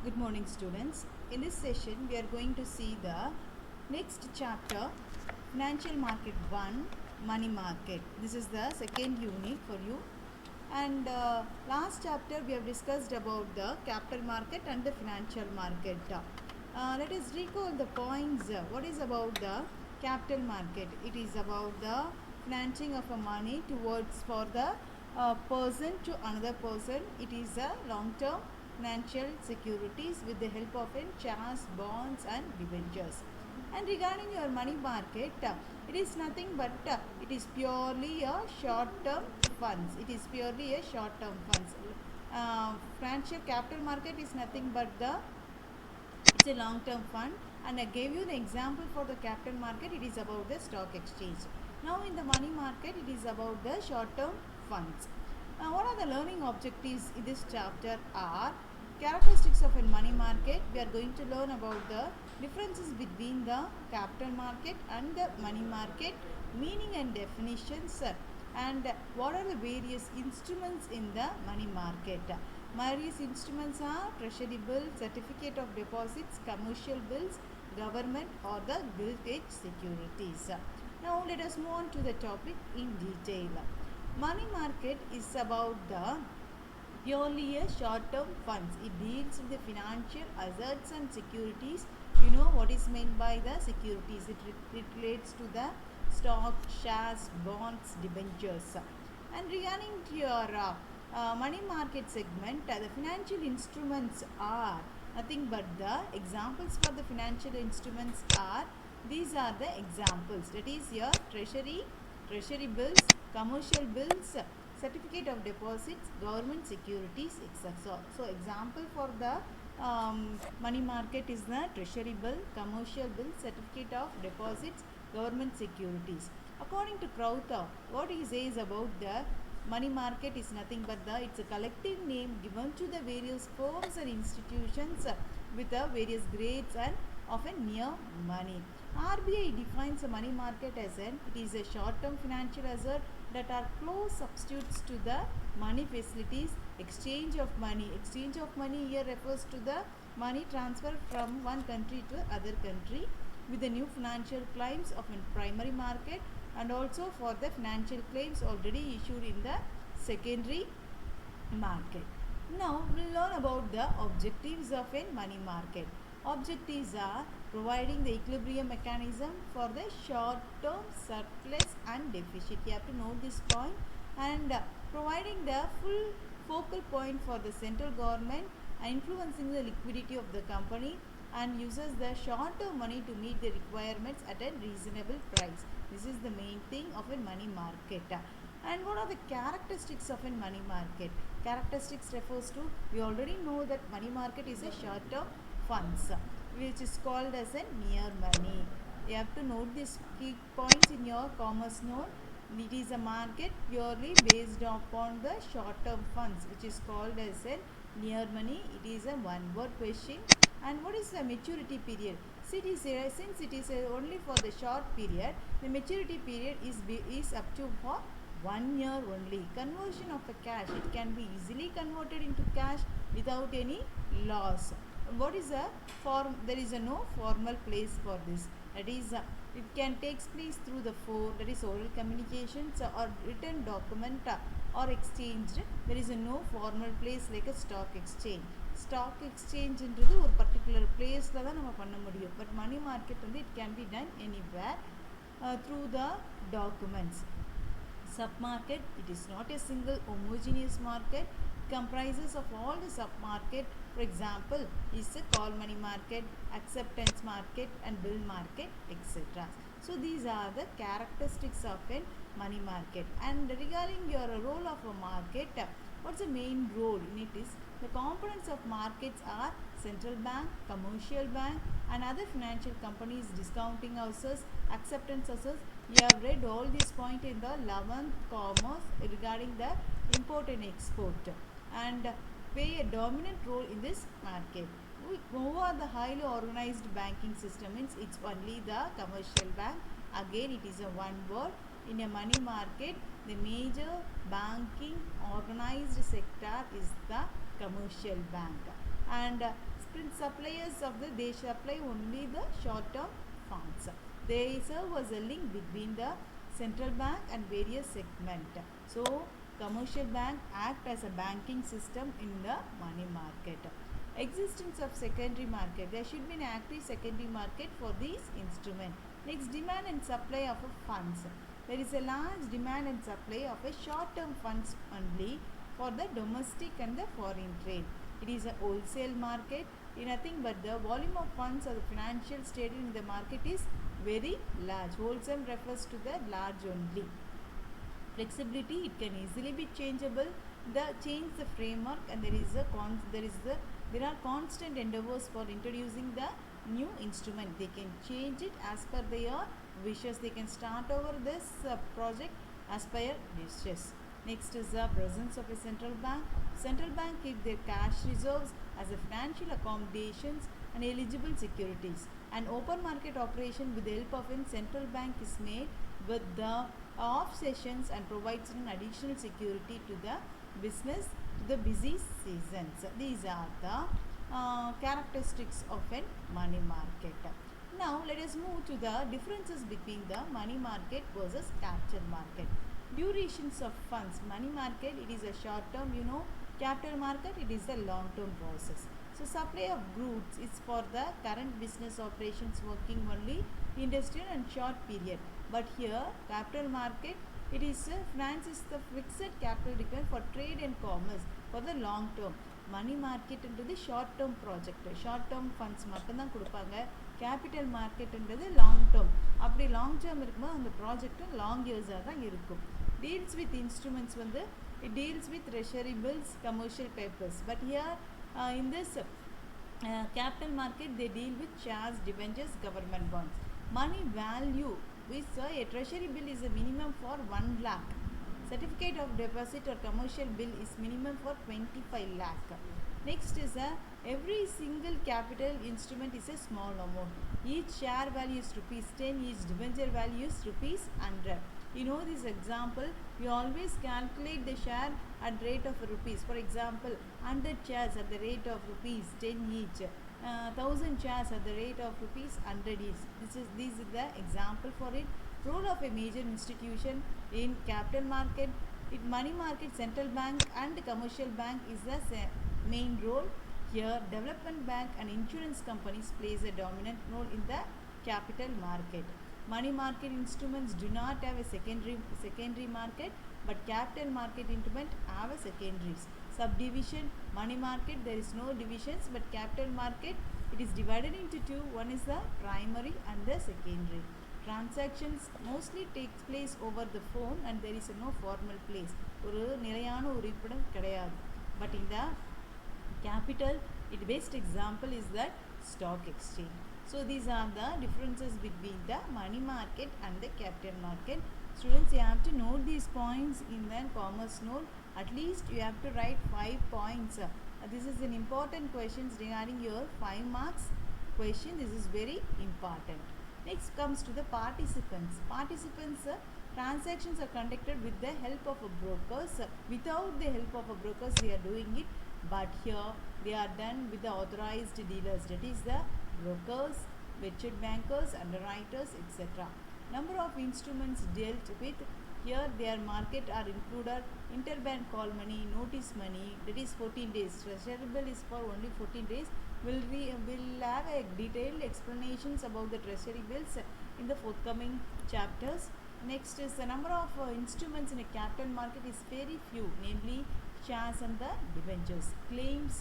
Good morning, students. In this session, we are going to see the next chapter, Financial Market 1, Money Market. This is the second unit for you. And last chapter, we have discussed about the capital market and the financial market. Let us recall the points. What is about the capital market? It is about the financing of a money towards for the person to another person. It is a long-term financial securities with the help of shares, bonds and debentures. And regarding your money market, it is nothing but it is purely a short-term funds. It is purely a short-term funds. Financial capital market is nothing but it's a long-term fund, and I gave you the example for the capital market. It is about the stock exchange. Now in the money market, it is about the short-term funds. Now what are the learning objectives in this chapter are characteristics of a money market. We are going to learn about the differences between the capital market and the money market, meaning and definitions, and what are the various instruments in the money market. Various instruments are treasury bills, certificate of deposits, commercial bills, government or the gilt-edged securities. Now let us move on to the topic in detail. Money market is about the purely a short-term funds. It deals with the financial assets and securities. You know what is meant by the securities. It relates to the stock, shares, bonds, debentures. And regarding to your money market segment, the financial instruments are nothing but the examples for the financial instruments are these are the examples. That is your treasury bills, commercial bills, certificate of deposits, government securities, etc. So example for the money market is the treasury bill, commercial bill, certificate of deposits, government securities. According to Crowther, what he says about the money market is nothing but it's a collective name given to the various firms and institutions with various grades and often near money. RBI defines a money market as it is a short-term financial asset that are close substitutes to the money facilities. Exchange of money. Exchange of money here refers to the money transfer from one country to other country with the new financial claims of a primary market and also for the financial claims already issued in the secondary market. Now we'll learn about the objectives of a money market. Objectives are providing the equilibrium mechanism for the short-term surplus and deficit. You have to note this point. And providing the full focal point for the central government and influencing the liquidity of the company and uses the short-term money to meet the requirements at a reasonable price. This is the main thing of a money market. And what are the characteristics of a money market? Characteristics refers to, we already know that money market is a short-term funds which is called as a near money. You have to note these key points in your commerce note. It is a market purely based upon the short-term funds which is called as a near money. It is a one-word question. And what is the maturity period? Since it is only for the short period, the maturity period is up to for 1 year only. Conversion of a cash, it can be easily converted into cash without any loss. What is a form? There is a no formal place for this. That is, it can take place through the that is oral communications or written document or exchanged. There is a no formal place like a stock exchange. Stock exchange என்றது ஒரு particular placeல தான் நம்ம பண்ண முடியும். But money market வந்து it can be done anywhere through the documents. Submarket, it is not a single homogeneous market, comprises of all the submarket. For example, is a call money market, acceptance market and bill market, etc. So these are the characteristics of a money market. And regarding your role of a market, what's the main role in it is the components of markets are central bank, commercial bank and other financial companies, discounting houses, acceptance houses. You have read all these points in the 11th commerce regarding the import and export and play a dominant role in this market. Who are the highly organized banking system? Means it's only the commercial bank. Again, it is a one word. In a money market, the major banking organized sector is the commercial bank. And suppliers of they supply only the short-term funds. They serve as a link between the central bank and various segments. So, commercial bank act as a banking system in the money market. Existence of secondary market. There should be an active secondary market for these instruments. Next, demand and supply of funds. There is a large demand and supply of a short-term funds only for the domestic and the foreign trade. It is a wholesale market. Nothing but the volume of funds or the financial state in the market is very large. Wholesale refers to the large only. Flexibility, it can easily be changeable. Change the framework, and there are constant endeavors for introducing the new instrument. They can change it as per their wishes. They can start over this project as per your wishes. Next is the presence of a central bank. Central bank keep their cash reserves as a financial accommodations and eligible securities. An open market operation with the help of a central bank is made with the off sessions and provides an additional security to the business to the busy seasons. These are the characteristics of a money market. Now let us move to the differences between the money market versus capital market. Durations of funds. Money market, it is a short term, capital market, it is a long term process. So supply of goods is for the current business operations working only industrial and short period. But here capital market, it is finance is the fixed capital required for trade and commerce for the long term. Money market the short term project, short term funds மட்டும்தான் கொடுப்பாங்க. Capital மார்க்கெட்ன்றது long term. அப்படி long term இருக்கும்போது அந்த project long இயர்ஸாக தான் இருக்கும். Deals with instruments it deals with treasury bills, commercial papers. But here in this capital market, they deal with shares, debentures, government bonds. Money value, which a treasury bill is a minimum for 1 lakh. Certificate of deposit or commercial bill is minimum for 25 lakh. Next is every single capital instrument is a small amount. Each share value is ₹10, each debenture value is ₹100. You know this example, you always calculate the share at rate of rupees. For example, 100 shares at the rate of ₹10 each, 1000 shares at the rate of ₹100 each. This is the example for it. Role of a major institution in capital market. In money market, central bank and commercial bank is the main role. Here, development bank and insurance companies plays a dominant role in the capital market. Money market instruments do not have a secondary market, but capital market instruments have a secondaries. Subdivision, money market, there is no divisions, but capital market, it is divided into two. One is the primary and the secondary. Transactions mostly takes place over the phone and there is no formal place. ஒரு நிலையான ஒரு இருப்பிடம் கிடையாது. But in the capital, its best example is that stock exchange. So these are the differences between the money market and the capital market. Students, you have to note these points in the commerce note. At least you have to write 5 points. This is an important question regarding your 5 marks question. This is very important. Next comes to the participants. Transactions are conducted with the help of brokers. Without the help of brokers, they are doing it. But here they are done with the authorized dealers. That is the brokers, vetted bankers, underwriters, etc. Number of instruments dealt with. Here their market are included interbank call money, notice money, that is 14 days. Treasury bill is for only 14 days. We'll have a detailed explanations about the treasury bills in the forthcoming chapters. Next is the number of instruments in a capital market is very few, namely shares and the debentures. Claims,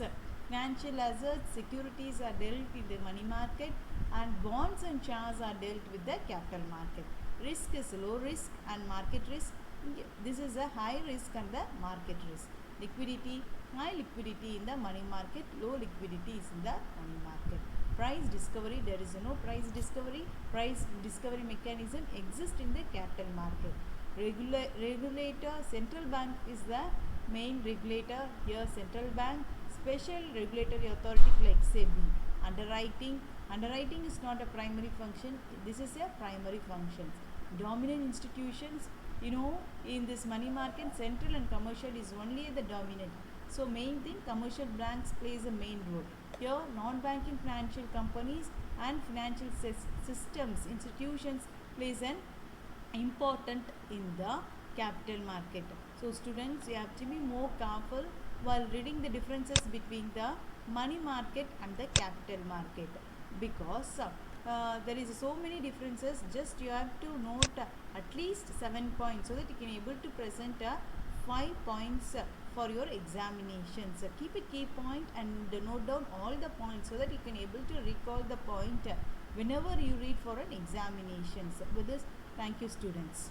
financial assets, securities are dealt in the money market, and bonds and shares are dealt with the capital market. Risk is low risk and market risk. This is a high risk and the market risk. Liquidity, high liquidity in the money market, low liquidity is in the money market. Price discovery, there is no price discovery. Price discovery mechanism exists in the capital market. Regulator, central bank is the main regulator. Here central bank, special regulatory authority like SEBI. Underwriting is not a primary function. This is a primary function. Dominant institutions, in this money market, central and commercial is only the dominant. So main thing, commercial banks plays a main role. Here, non-banking financial companies and financial systems institutions plays an important in the capital market. So students, you have to be more careful while reading the differences between the money market and the capital market, because there is so many differences. Just you have to note at least 7 points so that you can able to present 5 points for your examinations. Keep a key point and note down all the points so that you can able to recall the point whenever you read for an examinations. With this, thank you students.